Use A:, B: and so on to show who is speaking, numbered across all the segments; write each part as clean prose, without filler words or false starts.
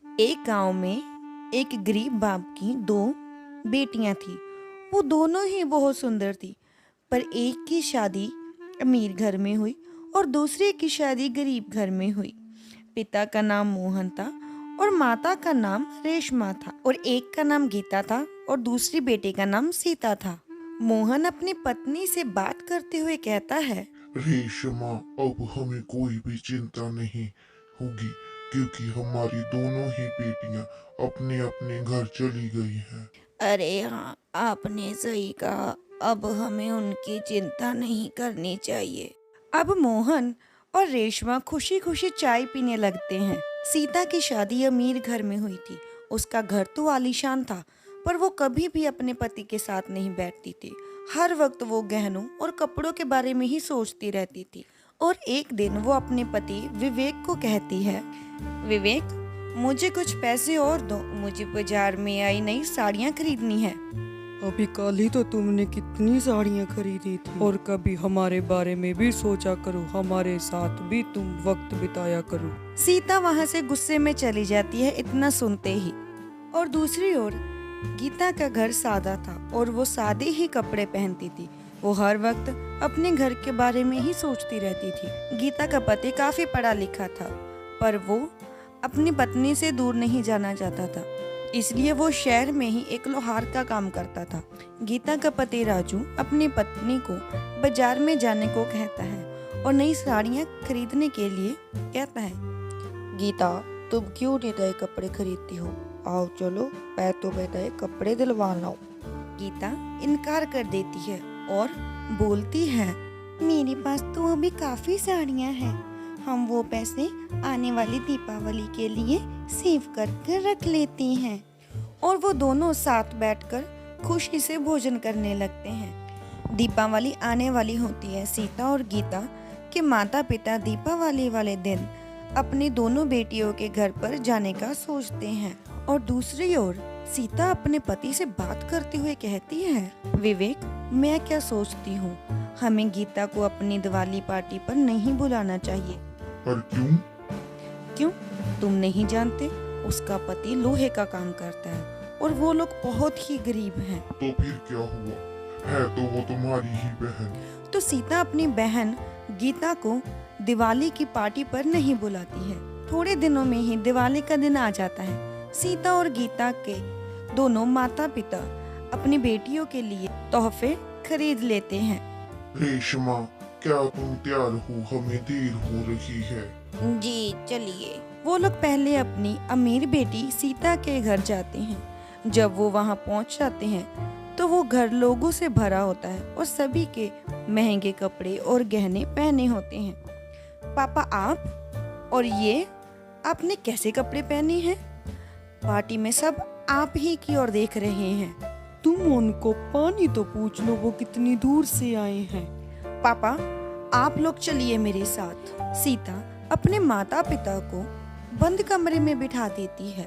A: एक गांव में एक गरीब बाप की दो बेटियां थी। वो दोनों ही बहुत सुंदर थी, पर एक की शादी अमीर घर में हुई और दूसरे की शादी गरीब घर में हुई। पिता का नाम मोहन था और माता का नाम रेशमा था, और एक का नाम गीता था और दूसरी बेटे का नाम सीता था। मोहन अपनी पत्नी से बात करते हुए कहता है,
B: रेशमा, अब हमें कोई भी चिंता नहीं होगी क्योंकि हमारी दोनों ही बेटियां अपने अपने घर चली गई हैं।
A: अरे हाँ, आपने सही कहा। अब हमें उनकी चिंता नहीं करनी चाहिए। अब मोहन और रेशमा खुशी खुशी चाय पीने लगते हैं। सीता की शादी अमीर घर में हुई थी। उसका घर तो आलीशान था, पर वो कभी भी अपने पति के साथ नहीं बैठती थी। हर वक्त वो गहनों और कपड़ों के बारे में ही सोचती रहती थी। और एक दिन वो अपने पति विवेक को कहती है, विवेक, मुझे कुछ पैसे और दो, मुझे बाजार में आई नई साड़ियाँ खरीदनी है।
C: अभी कल ही तो तुमने कितनी साड़ियाँ खरीदी थी। और कभी हमारे बारे में भी सोचा करो, हमारे साथ भी तुम वक्त बिताया करो।
A: सीता वहाँ से गुस्से में चली जाती है इतना सुनते ही। और दूसरी ओर गीता का घर सादा था और वो सादे ही कपड़े पहनती थी। वो हर वक्त अपने घर के बारे में ही सोचती रहती थी। गीता का पति काफी पढ़ा लिखा था, पर वो अपनी पत्नी से दूर नहीं जाना चाहता था, इसलिए वो शहर में ही एक लोहार का काम करता था। गीता का पति राजू अपनी पत्नी को बाजार में जाने को कहता है और नई साड़ियाँ खरीदने के लिए कहता है।
D: गीता, तुम क्यों नहीं नए कपड़े खरीदती हो? आओ चलो, मैं तुम्हें नए कपड़े दिलवा लाऊं।
A: गीता इनकार कर देती है और बोलती है, मेरे पास तो अभी काफी साड़ियाँ हैं। हम वो पैसे आने वाली दीपावली के लिए सेव कर रख लेते हैं। और वो दोनों साथ बैठकर खुशी से भोजन करने लगते हैं। दीपावली आने वाली होती है। सीता और गीता के माता पिता दीपावली वाले दिन अपनी दोनों बेटियों के घर पर जाने का सोचते हैं। और दूसरी ओर सीता अपने पति से बात करते हुए कहती है, विवेक, मैं क्या सोचती हूँ, हमें गीता को अपनी दिवाली पार्टी पर नहीं बुलाना चाहिए।
B: पर क्यों?
A: क्यों? तुम नहीं जानते? उसका पति लोहे का काम करता है और वो लोग बहुत ही गरीब हैं।
B: तो फिर क्या हुआ? है तो वो तुम्हारी ही बहन।
A: तो सीता अपनी बहन गीता को दिवाली की पार्टी पर नहीं बुलाती है। थोड़े दिनों में ही दिवाली का दिन आ जाता है। सीता और गीता के दोनों माता पिता अपनी बेटियों के लिए तोहफे खरीद लेते हैं।
B: रेशमा, क्या तुम तैयार हो? हमें देर हो रही है।
A: जी चलिए। वो लोग पहले अपनी अमीर बेटी सीता के घर जाते हैं। जब वो वहाँ पहुँच जाते हैं तो वो घर लोगों से भरा होता है और सभी के महंगे कपड़े और गहने पहने होते हैं। पापा, आप और ये आपने कैसे कपड़े पहने हैं? पार्टी में सब आप ही की ओर देख रहे हैं।
C: तुम उनको पानी तो पूछ लो, वो कितनी दूर से आए हैं।
A: पापा, आप लोग चलिए मेरे साथ। सीता अपने माता पिता को बंद कमरे में बिठा देती है।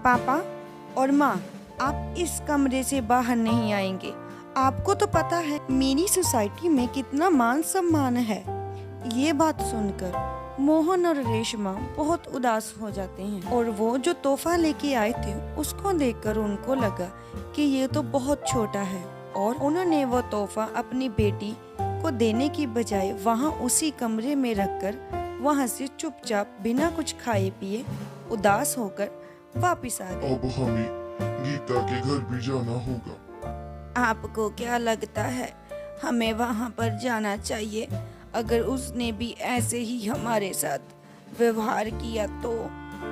A: पापा और माँ, आप इस कमरे से बाहर नहीं आएंगे। आपको तो पता है मेरी सोसाइटी में कितना मान सम्मान है। ये बात सुनकर मोहन और रेशमा बहुत उदास हो जाते हैं और वो जो तोहफा लेके आए थे उसको देखकर उनको लगा कि ये तो बहुत छोटा है, और उन्होंने वो तोहफा अपनी बेटी को देने की बजाय वहाँ उसी कमरे में रखकर वहाँ से चुपचाप बिना कुछ खाए पिए उदास होकर वापस आ गए।
B: अब हमें गीता के घर भी जाना होगा।
A: आपको क्या लगता है, हमें वहाँ पर जाना चाहिए? अगर उसने भी ऐसे ही हमारे साथ व्यवहार किया तो?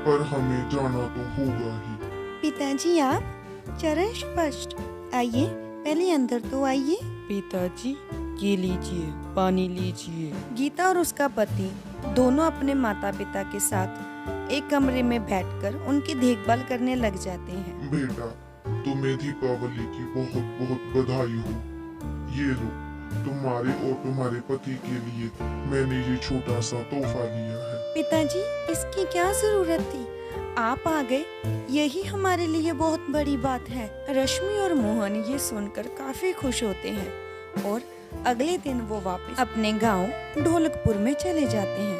B: पर हमें जाना तो होगा ही।
A: पिताजी, आप चरण स्पष्ट आइए, पहले अंदर तो आइए।
C: पिताजी, ये लीजिए, पानी लीजिए।
A: गीता और उसका पति दोनों अपने माता पिता के साथ एक कमरे में बैठकर उनकी देखभाल करने लग जाते हैं।
B: बेटा, तुम्हें दीपावली की बहुत बहुत बधाई हो। ये लो, तुम्हारे और तुम्हारे पति के लिए मैंने ये छोटा सा तोहफा लिया है।
A: पिताजी, इसकी क्या जरूरत थी? आप आ गए, यही हमारे लिए बहुत बड़ी बात है। रश्मि और मोहन ये सुनकर काफी खुश होते हैं और अगले दिन वो वापस अपने गांव ढोलकपुर में चले जाते हैं।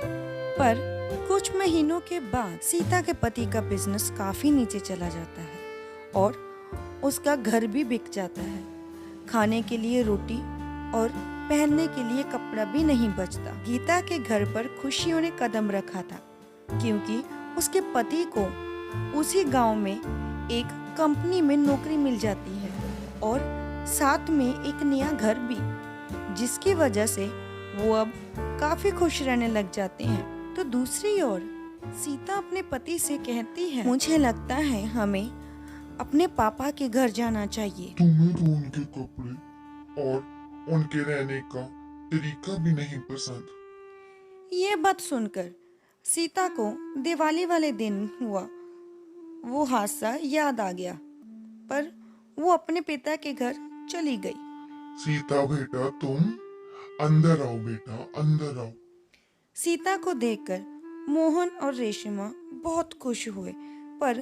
A: पर कुछ महीनों के बाद सीता के पति का बिजनेस काफी नीचे चला जाता है और उसका घर भी बिक जाता है। खाने के लिए रोटी और पहनने के लिए कपड़ा भी नहीं बचता। गीता के घर पर खुशियों ने कदम रखा था क्योंकि उसके पति को उसी गांव में एक कंपनी में नौकरी मिल जाती है और साथ में एक नया घर भी, जिसकी वजह से वो अब काफी खुश रहने लग जाते हैं। तो दूसरी ओर सीता अपने पति से कहती है, मुझे लगता है हमें अपने पापा के घर जाना चाहिए।
B: तुम्हें तो उनके कपड़े और उनके रहने का तरीका भी नहीं पसंद।
A: ये बात सुनकर सीता को दिवाली वाले दिन हुआ वो हादसा याद आ गया, पर वो अपने पिता के घर चली गई।
B: सीता बेटा, तुम अंदर आओ बेटा, अंदर आओ।
A: सीता को देखकर मोहन और रेशमा बहुत खुश हुए, पर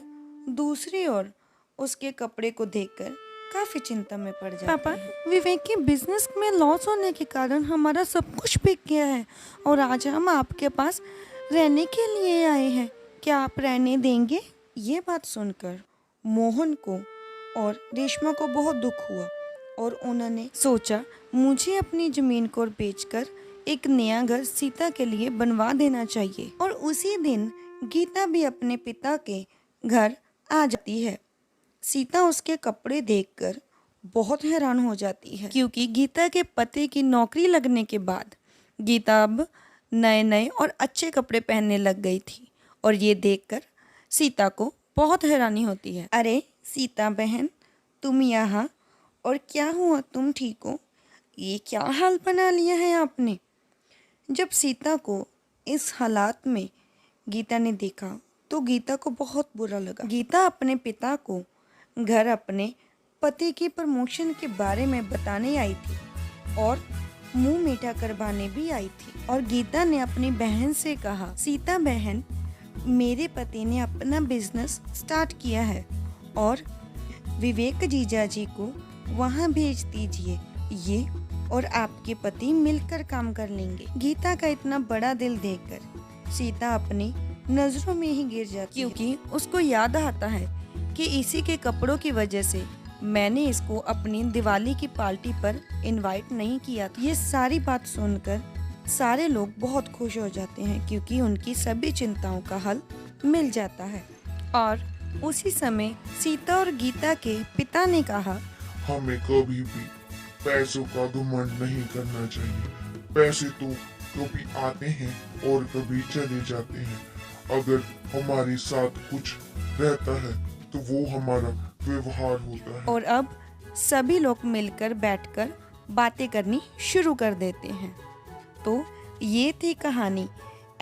A: दूसरी ओर उसके कपड़े को देखकर काफी चिंता में पड़ जाते पापा, विवेक के बिजनेस में लॉस होने के कारण हमारा सब कुछ बिक गया है और आज हम आपके पास रहने के लिए आए हैं। क्या आप रहने देंगे? ये बात सुनकर मोहन को और रेशमा को बहुत दुख हुआ और उन्होंने सोचा मुझे अपनी जमीन को बेचकर एक नया घर सीता के लिए बनवा देना चाहिए। और उसी दिन गीता भी अपने पिता के घर आ जाती है। सीता उसके कपड़े देखकर बहुत हैरान हो जाती है क्योंकि गीता के पति की नौकरी लगने के बाद गीता अब नए नए और अच्छे कपड़े पहनने लग गई थी और ये देखकर सीता को बहुत हैरानी होती है। अरे सीता बहन, तुम यहाँ, और क्या हुआ, तुम ठीक हो? ये क्या हाल बना लिया है आपने? जब सीता को इस हालात में गीता ने देखा तो गीता को बहुत बुरा लगा। गीता अपने पिता को घर अपने पति की प्रमोशन के बारे में बताने आई थी और मुंह मीठा करवाने भी आई थी। और गीता ने अपनी बहन से कहा, सीता बहन, मेरे पति ने अपना बिजनेस स्टार्ट किया है और विवेक जीजा जी को वहाँ भेज दीजिए। ये और आपके पति मिलकर काम कर लेंगे। गीता का इतना बड़ा दिल देखकर सीता अपनी नजरों में ही गिर जाती क्योंकि उसको याद आता है कि इसी के कपड़ों की वजह से मैंने इसको अपनी दिवाली की पार्टी पर इनवाइट नहीं किया था। ये सारी बात सुनकर सारे लोग बहुत खुश हो जाते हैं क्योंकि उनकी सभी चिंताओं का हल मिल जाता है। और उसी समय सीता और गीता के पिता ने कहा,
B: हमें कभी भी पैसों का घमंड नहीं करना चाहिए। पैसे तो कभी आते हैं और कभी चले जाते हैं। अगर हमारे साथ कुछ रहता है तो वो हमारा व्यवहार होता है।
A: और अब सभी लोग मिलकर बैठकर बातें करनी शुरू कर देते हैं। तो ये थी कहानी।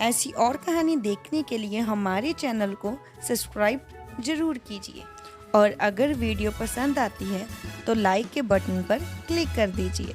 A: ऐसी और कहानी देखने के लिए हमारे चैनल को सब्सक्राइब जरूर कीजिए और अगर वीडियो पसंद आती है तो लाइक के बटन पर क्लिक कर दीजिए।